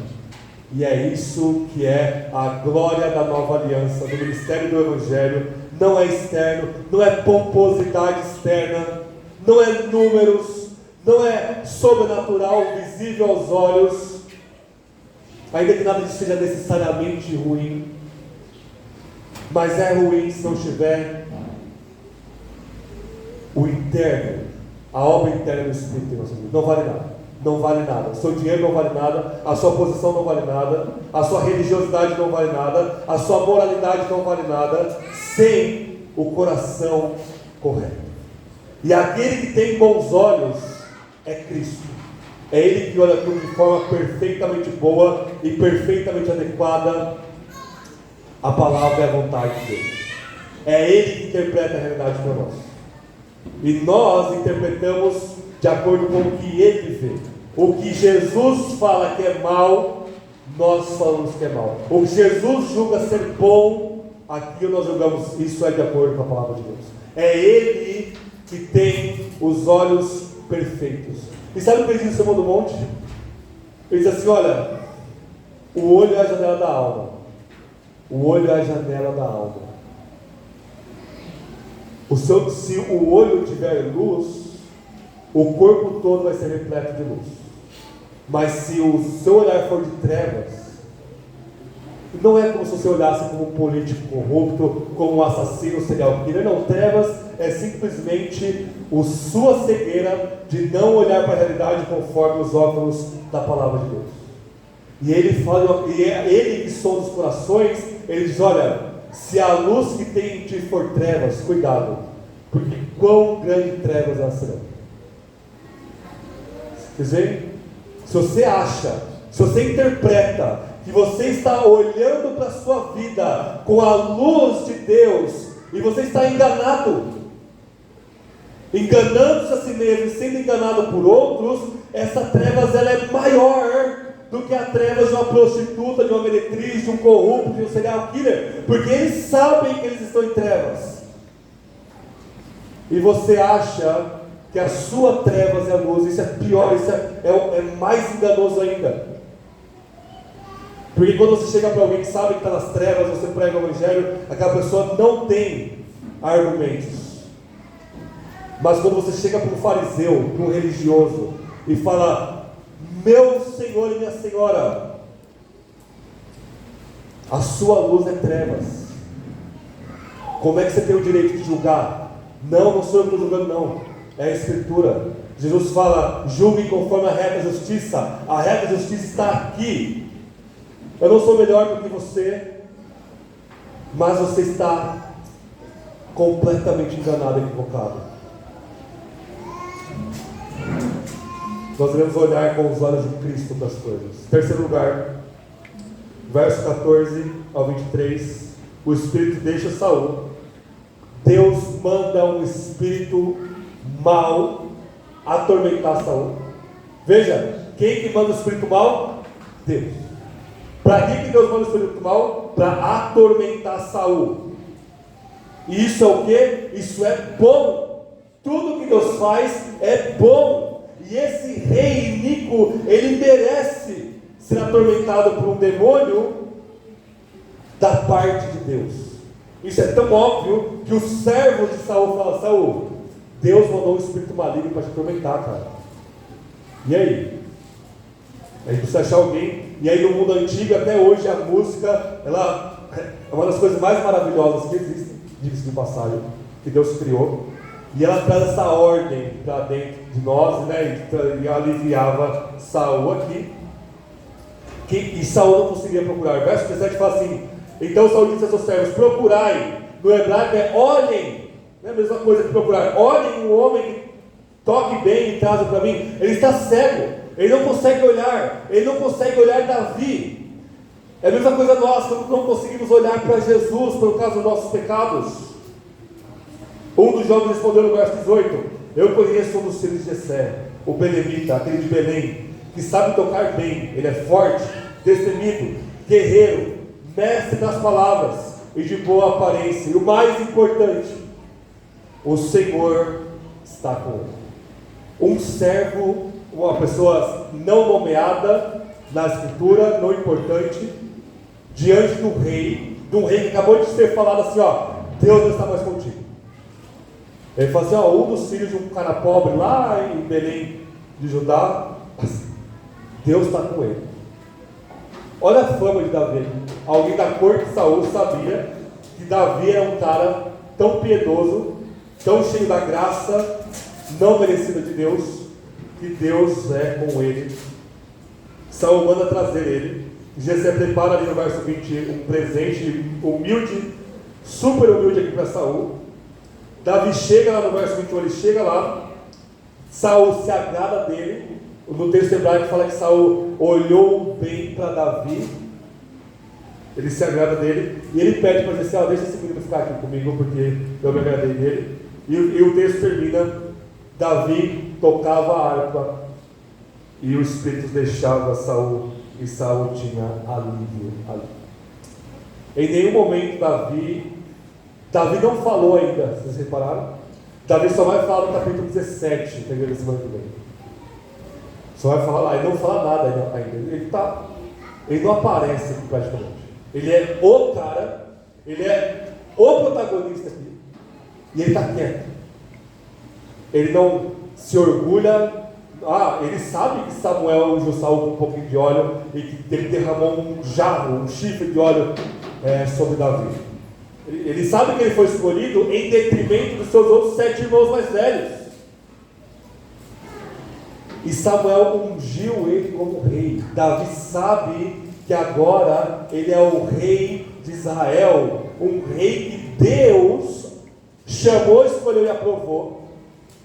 E é isso que é a glória da nova aliança, do ministério do Evangelho. Não é externo, não é pomposidade externa, não é números, não é sobrenatural, visível aos olhos, ainda que nada disso seja necessariamente ruim, mas é ruim se não tiver o interno, a obra interna do Espírito em nossa vida. Não vale nada. Não vale nada. O seu dinheiro não vale nada, a sua posição não vale nada, a sua religiosidade não vale nada, a sua moralidade não vale nada, sem o coração correto. E aquele que tem bons olhos é Cristo. É Ele que olha tudo de forma perfeitamente boa e perfeitamente adequada à palavra e à vontade de Deus. É Ele que interpreta a realidade para nós. E nós interpretamos de acordo com o que Ele vê. O que Jesus fala que é mal, nós falamos que é mal. O que Jesus julga ser bom, aqui nós julgamos isso é de acordo com a palavra de Deus. É Ele que tem os olhos perfeitos. E sabe o que ele diz no Sermão do Monte? Ele diz assim: olha, o olho é a janela da alma. O olho é a janela da alma. Se o olho tiver luz, o corpo todo vai ser repleto de luz. Mas se o seu olhar for de trevas, não é como se você olhasse como um político corrupto, como um assassino, serial killer. Não, trevas é simplesmente a sua cegueira de não olhar para a realidade conforme os óculos da palavra de Deus. E ele fala, e é Ele que sonda os corações. Ele diz: olha, se a luz que tem em ti for trevas, cuidado, porque quão grande trevas elas serão. Vocês veem? Se você acha, se você interpreta que você está olhando para a sua vida com a luz de Deus, e você está enganado, enganando-se a si mesmo e sendo enganado por outros, essa trevas ela é maior do que a trevas de uma prostituta, de uma meretriz, de um corrupto, de um serial killer, porque eles sabem que eles estão em trevas, e você acha que a sua trevas é a luz. Isso é pior, isso é mais enganoso ainda. Porque quando você chega para alguém que sabe que está nas trevas, você prega o Evangelho, aquela pessoa não tem argumentos. Mas quando você chega para um fariseu, para um religioso, e fala: meu Senhor e minha Senhora, a sua luz é trevas, como é que você tem o direito de julgar? Não sou eu que estou julgando, não. É a Escritura. Jesus fala: julgue conforme a reta justiça. A reta justiça está aqui. Eu não sou melhor do que você, mas você está completamente enganado, equivocado. Nós devemos olhar com os olhos de Cristo para as coisas. Terceiro lugar, verso 14 ao 23. O Espírito deixa Saul. Deus manda um espírito mal atormentar Saul. Veja, quem que manda o espírito mal? Deus. Para que Deus manda o espírito mal? Para atormentar Saul. E isso é o que? Isso é bom. Tudo que Deus faz é bom. E esse rei iníquo, ele merece ser atormentado por um demônio da parte de Deus. Isso é tão óbvio que o servo de Saul fala: Saul, Deus mandou um espírito maligno para te atormentar, cara. E aí? Aí precisa achar alguém. E aí no mundo antigo, até hoje, a música, ela é uma das coisas mais maravilhosas que existem, diga-se de passagem, que Deus criou. E ela traz essa ordem para dentro de nós, né? E aliviava Saul aqui. E Saul não conseguia procurar. Verso 17 fala assim: então Saul disse a seus servos: procurai. No hebraico é olhem. Não é a mesma coisa que procurar. Olhem um homem, toque bem e traga para mim. Ele está cego, ele não consegue olhar. Ele não consegue olhar Davi. É a mesma coisa nós, quando não conseguimos olhar para Jesus por causa dos nossos pecados. Um dos jovens respondeu no verso 18: eu conheço um dos filhos de Jessé, o belemita, aquele de Belém, que sabe tocar bem. Ele é forte, destemido, guerreiro, mestre das palavras e de boa aparência. E o mais importante, o Senhor está com ele. Um servo, uma pessoa não nomeada na Escritura, não importante, diante do rei, de um rei que acabou de ser falado assim: ó, Deus não está mais contigo. Ele fala assim: ó, um dos filhos de um cara pobre lá em Belém, de Judá, Deus está com ele. Olha a fama de Davi. Alguém da corte de Saul sabia que Davi era um cara tão piedoso, tão cheio da graça não merecida de Deus, que Deus é com ele. Saul manda trazer ele. Jessé prepara ali no verso 20 um presente humilde, super humilde aqui para Saul. Davi chega lá no verso 21, ele chega lá, Saul se agrada dele. No texto hebraico fala que Saul olhou bem para Davi, ele se agrada dele, e ele pede para Jessé: deixa esse menino ficar aqui comigo, porque eu me agradei dele. E o texto termina: Davi tocava a harpa, e o Espírito deixava Saul, e Saul tinha alívio ali. Em nenhum momento Davi não falou ainda, vocês repararam? Davi só vai falar no capítulo 17, pegando esse semana que vem. Só vai falar lá, ele não fala nada ainda. Ele não aparece aqui praticamente. Ele é o cara, ele é o protagonista aqui, e ele está quieto. Ele não se orgulha. Ele sabe que Samuel ungiu Saul com um pouquinho de óleo e que ele derramou um jarro, um chifre de óleo sobre Davi. Ele sabe que ele foi escolhido em detrimento dos seus outros 7 irmãos mais velhos. E Samuel ungiu ele como rei. Davi sabe que agora ele é o rei de Israel, um rei que Deus chamou, escolheu e aprovou.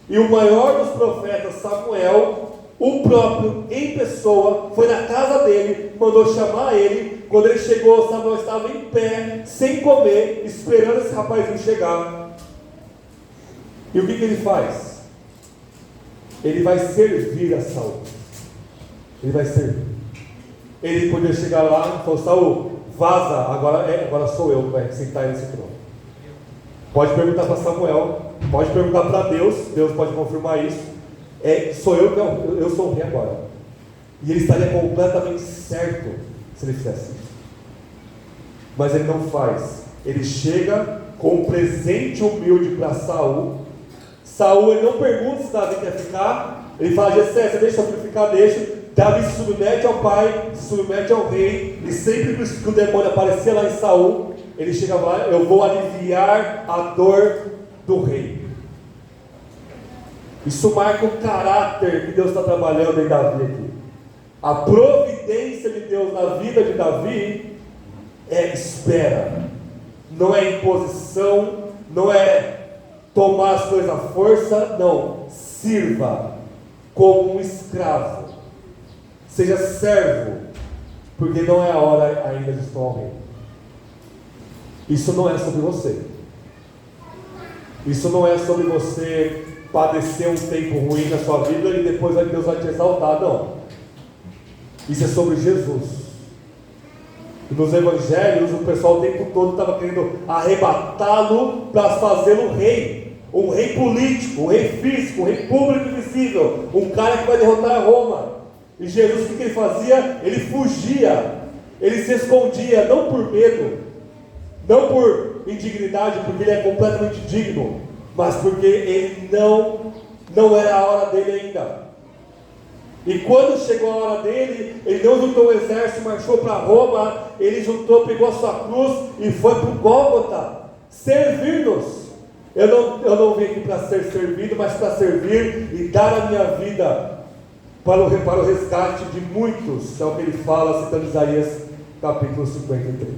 E o maior dos profetas, Samuel, o próprio, em pessoa, foi na casa dele, mandou chamar ele. Quando ele chegou, Samuel estava em pé, sem comer, esperando esse rapazinho chegar. E o que ele faz? Ele vai servir a Saul. Ele vai servir. Ele podia chegar lá e falar: Saul, vaza, agora sou eu que vai sentar nesse trono. Pode perguntar para Samuel, pode perguntar para Deus, Deus pode confirmar isso. Sou eu sou o rei agora. E ele estaria completamente certo se ele fizesse isso. Mas ele não faz. Ele chega com um presente humilde para Saul. Saul, ele não pergunta se Davi quer ficar. Ele fala: Jessé, você deixa eu ficar? Deixa. Davi se submete ao pai, se submete ao rei. E sempre que o demônio aparecia lá em Saul, ele chegava lá: eu vou aliviar a dor do rei. Isso marca o caráter que Deus está trabalhando em Davi aqui. A providência de Deus na vida de Davi é espera, não é imposição, não é tomar as coisas à força, não. Sirva como um escravo, seja servo, porque não é a hora ainda de estar ao reino. Isso não é sobre você. Isso não é sobre você padecer um tempo ruim na sua vida e depois Deus vai te exaltar, não. Isso é sobre Jesus. Nos evangelhos, o pessoal o tempo todo estava querendo arrebatá-lo para fazê-lo rei. Um rei político, um rei físico, um rei público e visível. Um cara que vai derrotar Roma. E Jesus, o que ele fazia? Ele fugia. Ele se escondia, não por medo, não por indignidade, porque ele é completamente digno, mas porque ele não era a hora dele ainda. E quando chegou a hora dele, ele não juntou o exército, marchou para Roma. Ele pegou a sua cruz e foi para o Gólgota servir-nos. Eu não vim aqui para ser servido, mas para servir e dar a minha vida para o resgate de muitos. É o que ele fala, citando Isaías capítulo 53.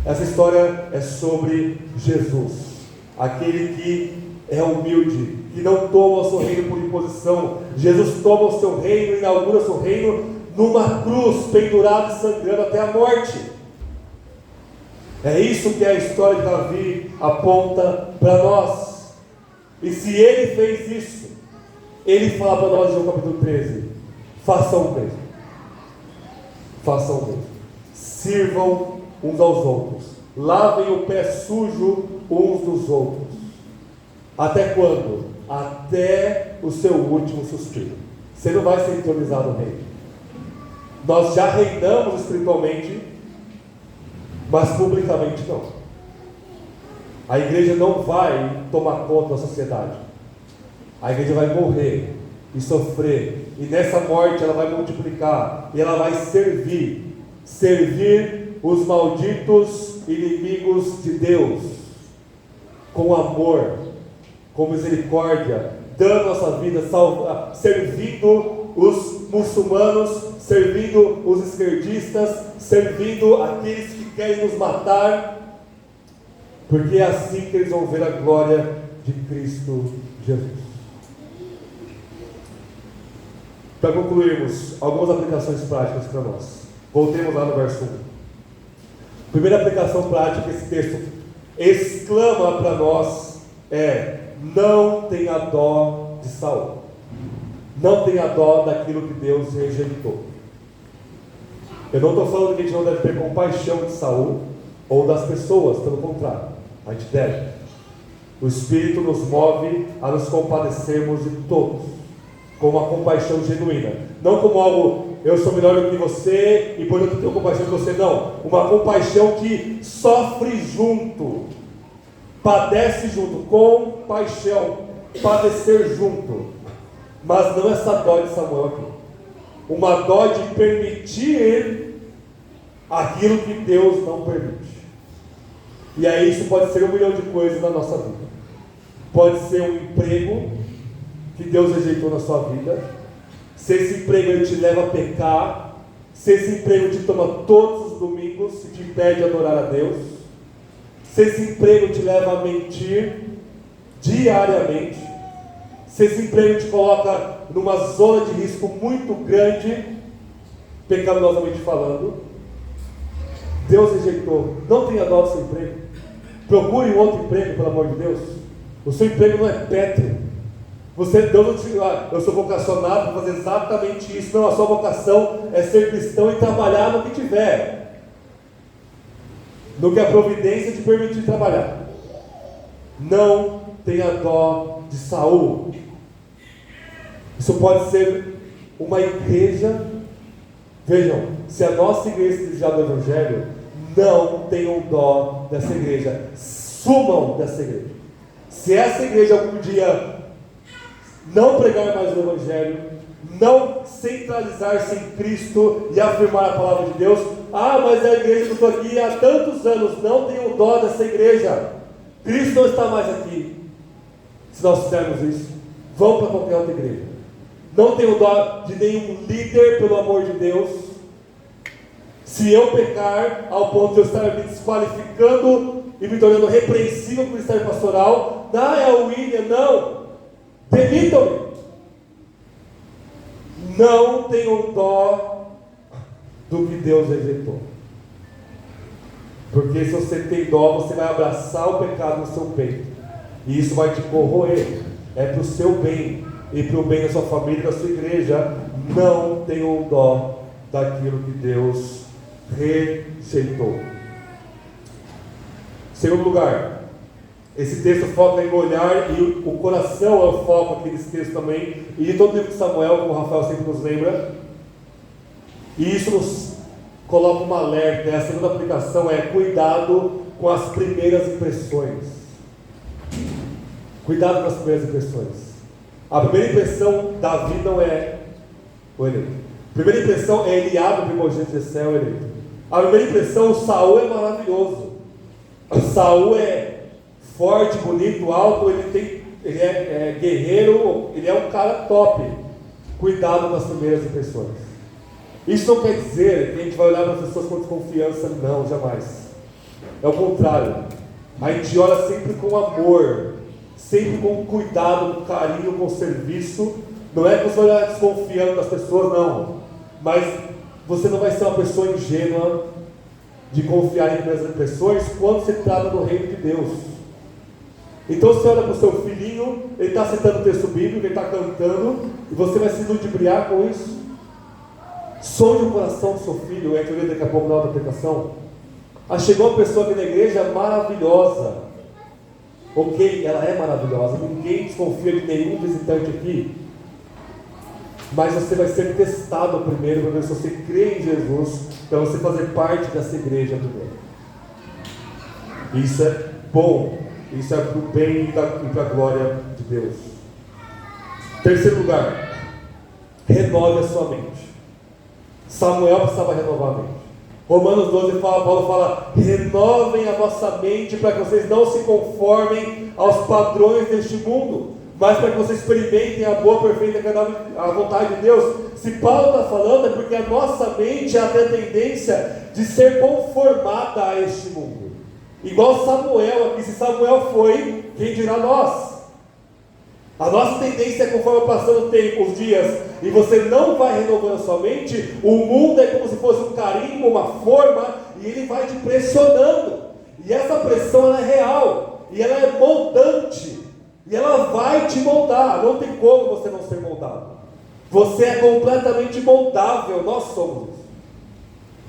Essa história é sobre Jesus, aquele que é humilde, que não toma o seu reino por imposição. Jesus toma o seu reino, inaugura o seu reino numa cruz, pendurado e sangrando até a morte. É isso que a história de Davi aponta para nós. E se ele fez isso, ele fala para nós em João capítulo 13: façam o mesmo. Façam o mesmo. Sirvam uns aos outros. Lavem o pé sujo uns dos outros. Até quando? Até o seu último suspiro. Você não vai ser entronizado no reino. Nós já reinamos espiritualmente, mas publicamente não. A igreja não vai tomar conta da sociedade. A igreja vai morrer e sofrer. E nessa morte ela vai multiplicar. E ela vai servir. Servir os malditos inimigos de Deus. Com amor. Com misericórdia. Dando a sua vida. Servindo os muçulmanos. Servindo os esquerdistas. Servindo aqueles que querem nos matar. Porque é assim que eles vão ver a glória de Cristo Jesus. Para concluirmos, algumas aplicações práticas para nós. Voltemos lá no verso 1. Primeira aplicação prática que esse texto exclama para nós é: não tenha dó de Saul. Não tenha dó daquilo que Deus rejeitou. Eu não estou falando que a gente não deve ter compaixão de Saul ou das pessoas, pelo contrário, a gente deve. O Espírito nos move a nos compadecermos de todos, com uma compaixão genuína, não como algo, eu sou melhor do que você e portanto tenho compaixão de você, não, uma compaixão que sofre junto, padece junto, compaixão, padecer junto, mas não essa dó de Samuel aqui, uma dó de permitir aquilo que Deus não permite. E aí isso pode ser 1 milhão de coisas na nossa vida. Pode ser um emprego que Deus rejeitou na sua vida. Se esse emprego ele te leva a pecar, se esse emprego te toma todos os domingos e te impede de adorar a Deus, se esse emprego te leva a mentir diariamente, se esse emprego te coloca numa zona de risco muito grande, pecaminosamente falando, Deus rejeitou. Não tenha dó do seu emprego. Procure um outro emprego, pelo amor de Deus. O seu emprego não é pétreo. Deus não te eu sou vocacionado para fazer exatamente isso. Não, a sua vocação é ser cristão e trabalhar no que tiver, no que a providência te permitir trabalhar. Não tenha dó de Saul. Isso pode ser uma igreja. Vejam, se a nossa igreja se desviar do Evangelho, não tenham dó dessa igreja, sumam dessa igreja. Se essa igreja algum dia não pregar mais o Evangelho, não centralizar-se em Cristo e afirmar a palavra de Deus, mas a igreja que eu estou aqui há tantos anos, não tenham dó dessa igreja, Cristo não está mais aqui. Se nós fizermos isso, vão para qualquer outra igreja. Não tenho dó de nenhum líder, pelo amor de Deus. Se eu pecar ao ponto de eu estar me desqualificando e me tornando repreensível por estar pastoral, não é o William, não. Demitam-me. Não tenham dó do que Deus rejeitou. Porque se você tem dó, você vai abraçar o pecado no seu peito. E isso vai te corroer. É para o seu bem. E para o bem da sua família e da sua igreja. Não tenham dó daquilo que Deus rejeitou. Segundo lugar, esse texto foca em olhar, e o coração é o foco aqui desse texto também, e de todo o livro de Samuel, como o Rafael sempre nos lembra. E isso nos coloca uma alerta, né? A segunda aplicação é cuidado com as primeiras impressões. Cuidado com as primeiras impressões. A primeira impressão, Davi não é o eleito. A primeira impressão é Eliabe, o primogênito de Jessé, o eleito. A primeira impressão, Saul é maravilhoso. Saul é forte, bonito, alto, ele é guerreiro, ele é um cara top. Cuidado com as primeiras impressões. Isso não quer dizer que a gente vai olhar para as pessoas com desconfiança, não, jamais. É o contrário. A gente olha sempre com amor, sempre com cuidado, com carinho, com serviço. Não é que você vai olhar desconfiando das pessoas, não. Mas você não vai ser uma pessoa ingênua de confiar em primeiras impressões quando se trata do reino de Deus. Então você olha para o seu filhinho, ele está citando o texto bíblico, ele está cantando, e você vai se ludibriar com isso. Sonhe o coração do seu filho, é que eu vi daqui a pouco na outra aplicação. Chegou uma pessoa aqui na igreja maravilhosa. Ok, ela é maravilhosa, ninguém desconfia de nenhum visitante aqui. Mas você vai ser testado primeiro para ver se você crê em Jesus, para você fazer parte dessa igreja primeiro. Isso é bom, isso é para o bem e para a glória de Deus. Terceiro lugar, renove a sua mente. Samuel precisava renovar a mente. Romanos 12, Paulo fala: renovem a vossa mente para que vocês não se conformem aos padrões deste mundo, mas para que vocês experimentem a boa, perfeita e agradável a vontade de Deus. Se Paulo está falando, é porque a nossa mente tem a tendência de ser conformada a este mundo. Igual Samuel aqui, se Samuel foi, quem dirá nós? A nossa tendência é, conforme passando o tempo, os dias, e você não vai renovando a sua mente, o mundo é como se fosse um carimbo, uma forma, e ele vai te pressionando. E essa pressão ela é real, e ela é moldante, e ela vai te moldar. Não tem como você não ser moldado. Você é completamente moldável, nós somos isso.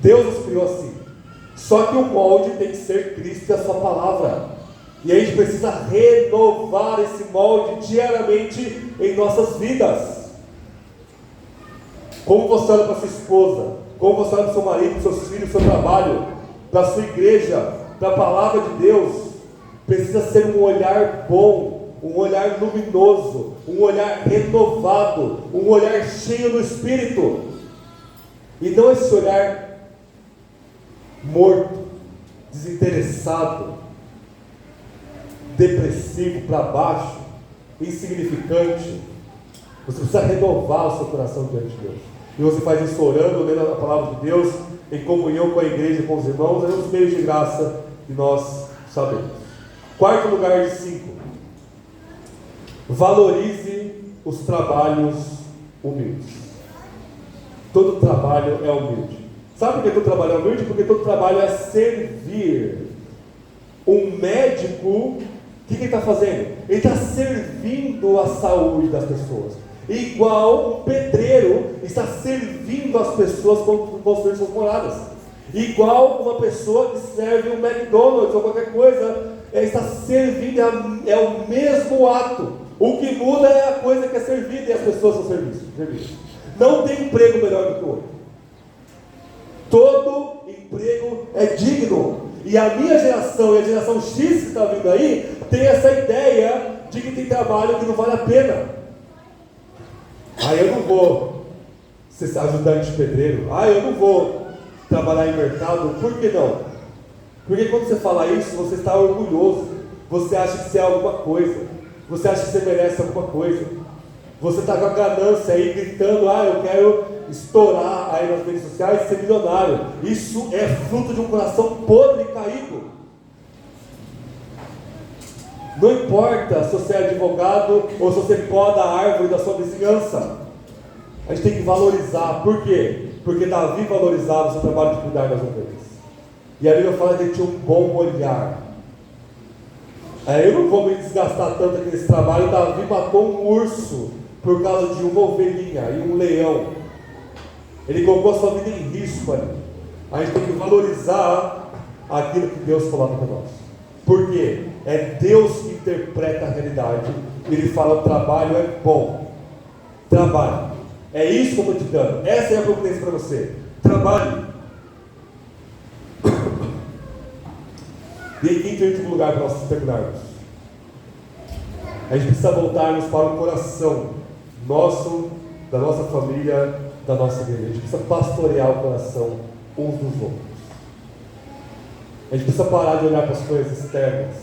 Deus nos criou assim. Só que o molde tem que ser Cristo e a sua palavra. E a gente precisa renovar esse molde diariamente em nossas vidas. Como você olha para sua esposa, como você olha para o seu marido, para os seus filhos, para o seu trabalho, para a sua igreja, para a palavra de Deus, precisa ser um olhar bom, um olhar luminoso, um olhar renovado, um olhar cheio do Espírito. E não esse olhar morto, desinteressado, depressivo, para baixo, insignificante. Você precisa renovar o seu coração diante de Deus. E você faz isso orando, lendo a palavra de Deus, em comunhão com a igreja e com os irmãos, é um dos meios de graça que nós sabemos. Quarto lugar de 5. Valorize os trabalhos humildes. Todo trabalho é humilde. Sabe por que todo trabalho é humilde? Porque todo trabalho é servir. Um médico, o que ele está fazendo? Ele está servindo a saúde das pessoas. Igual um pedreiro está servindo as pessoas para construir suas moradas. Igual uma pessoa que serve um McDonald's ou qualquer coisa, está servindo, é o mesmo ato. O que muda é a coisa que é servida e as pessoas são servidas. Não tem emprego melhor do que o outro. Todo emprego é digno. E a minha geração e a geração X que está vindo aí, tem essa ideia de que tem trabalho que não vale a pena. Eu não vou ser ajudante de pedreiro. Eu não vou trabalhar em mercado. Por que não? Porque quando você fala isso, você está orgulhoso. Você acha que você é alguma coisa. Você acha que você merece alguma coisa. Você está com a ganância aí, gritando: eu quero estourar aí nas redes sociais e ser milionário. Isso é fruto de um coração podre e caído. Não importa se você é advogado ou se você poda a árvore da sua vizinhança. A gente tem que valorizar. Por quê? Porque Davi valorizava o seu trabalho de cuidar das ovelhas. E a Bíblia fala que ele tinha um bom olhar. Eu não vou me desgastar tanto aqui nesse trabalho. Davi matou um urso por causa de uma ovelhinha e um leão. Ele colocou a sua vida em risco ali. A gente tem que valorizar aquilo que Deus coloca para nós. Por quê? É Deus que interpreta a realidade. Ele fala: o trabalho é bom. Trabalho. É isso que eu estou te dando. Essa é a providência para você. Trabalhe. E em quinto e último lugar, para nós terminarmos, a gente precisa voltarmos para o coração nosso, da nossa família, da nossa igreja. A gente precisa pastorear o coração uns dos outros. A gente precisa parar de olhar para as coisas externas.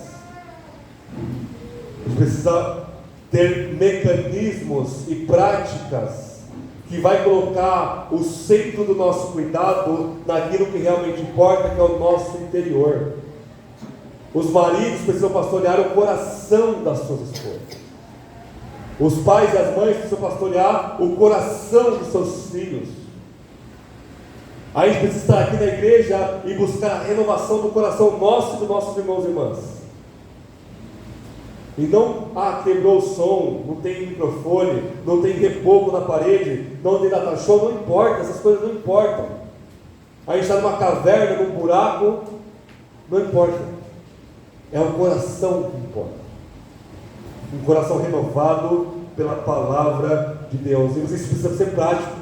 A gente precisa ter mecanismos e práticas que vai colocar o centro do nosso cuidado naquilo que realmente importa, que é o nosso interior. Os maridos precisam pastorear o coração das suas esposas. Os pais e as mães precisam pastorear o coração dos seus filhos. A gente precisa estar aqui na igreja e buscar a renovação do coração nosso e dos nossos irmãos e irmãs. E não, quebrou o som, não tem microfone, não tem reboco na parede, não tem data show, não importa, essas coisas não importam. A gente está numa caverna, num buraco, não importa. É o coração que importa. Um coração renovado pela palavra de Deus. E isso precisa ser prático.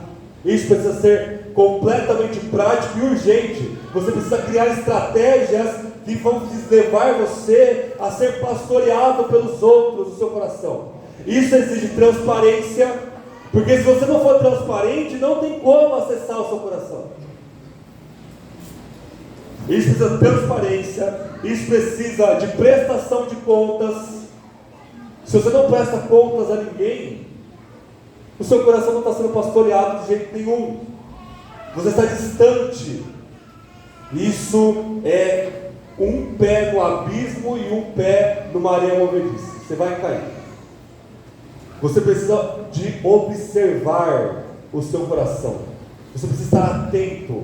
Isso precisa ser completamente prático e urgente. Você precisa criar estratégias que vão levar você a ser pastoreado pelos outros, o seu coração. Isso exige transparência, Porque se você não for transparente, não tem como acessar o seu coração. Isso precisa de transparência, isso precisa de prestação de contas. Se você não presta contas a ninguém, o seu coração não está sendo pastoreado de jeito nenhum. Você está distante. Isso é um pé no abismo e um pé numa areia movediça. Você vai cair. Você precisa de observar o seu coração. Você precisa estar atento.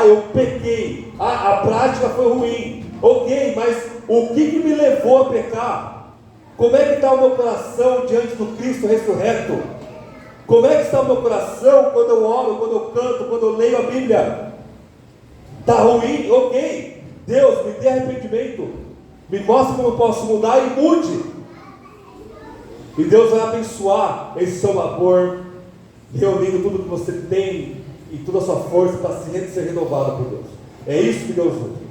Eu pequei. A prática foi ruim. Ok, mas o que me levou a pecar? Como é que está o meu coração diante do Cristo ressurreto? Como é que está o meu coração quando eu oro, quando eu canto, quando eu leio a Bíblia? Está ruim? Ok. Deus, me dê arrependimento. Me mostre como eu posso mudar e mude. E Deus vai abençoar esse seu labor, reunindo tudo que você tem e toda a sua força para ser renovada por Deus. É isso que Deus usa.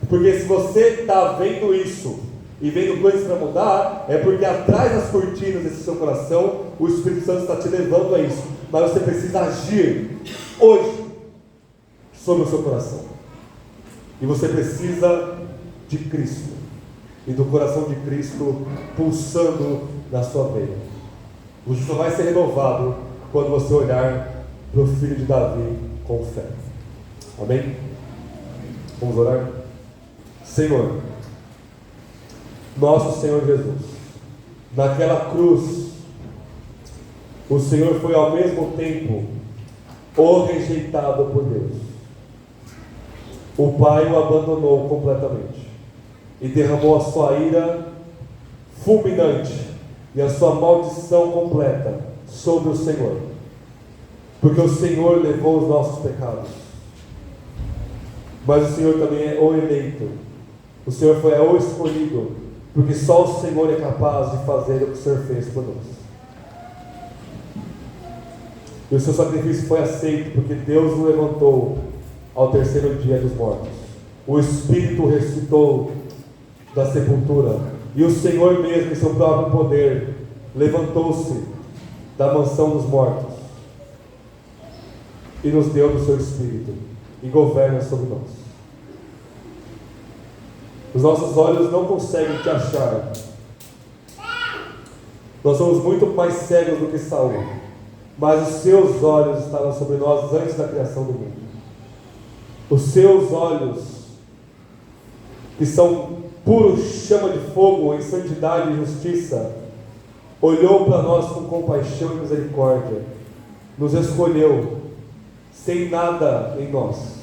Porque se você está vendo isso e vendo coisas para mudar, é porque atrás das cortinas desse seu coração, o Espírito Santo está te levando a isso. Mas você precisa agir hoje sobre o seu coração. E você precisa de Cristo e do coração de Cristo pulsando na sua veia. Você só vai ser renovado quando você olhar para o filho de Davi com fé. Amém? Vamos orar? Senhor, nosso Senhor Jesus, naquela cruz, o Senhor foi ao mesmo tempo o rejeitado por Deus. O Pai o abandonou completamente e derramou a sua ira fulminante e a sua maldição completa sobre o Senhor, porque o Senhor levou os nossos pecados. Mas o Senhor também é o eleito, o Senhor foi o escolhido, porque só o Senhor é capaz de fazer o que o Senhor fez por nós. E o seu sacrifício foi aceito, porque Deus o levantou ao terceiro dia dos mortos. O Espírito ressuscitou da sepultura, e o Senhor mesmo, em seu próprio poder, levantou-se da mansão dos mortos e nos deu do seu Espírito e governa sobre nós. Os nossos olhos não conseguem te achar. Nós somos muito mais cegos do que Saul, mas os seus olhos estavam sobre nós antes da criação do mundo. Os seus olhos, que são puro chama de fogo em santidade e justiça, olhou para nós com compaixão e misericórdia, nos escolheu sem nada em nós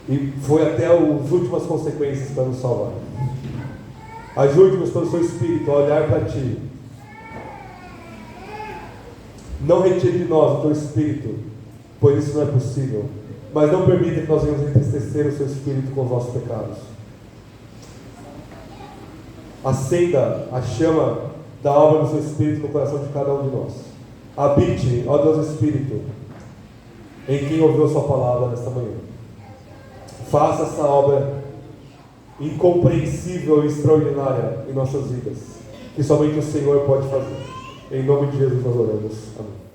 e foi até as últimas consequências para nos salvar. Ajude-nos pelo seu Espírito a olhar para Ti. Não retire de nós o Teu Espírito, pois isso não é possível, mas não permita que nós venhamos entristecer o Seu Espírito com os nossos pecados. Acenda a chama da obra do Seu Espírito no coração de cada um de nós. Habite, ó Deus Espírito, em quem ouviu a Sua palavra nesta manhã. Faça essa obra incompreensível e extraordinária em nossas vidas, que somente o Senhor pode fazer. Em nome de Jesus nós oramos. Amém.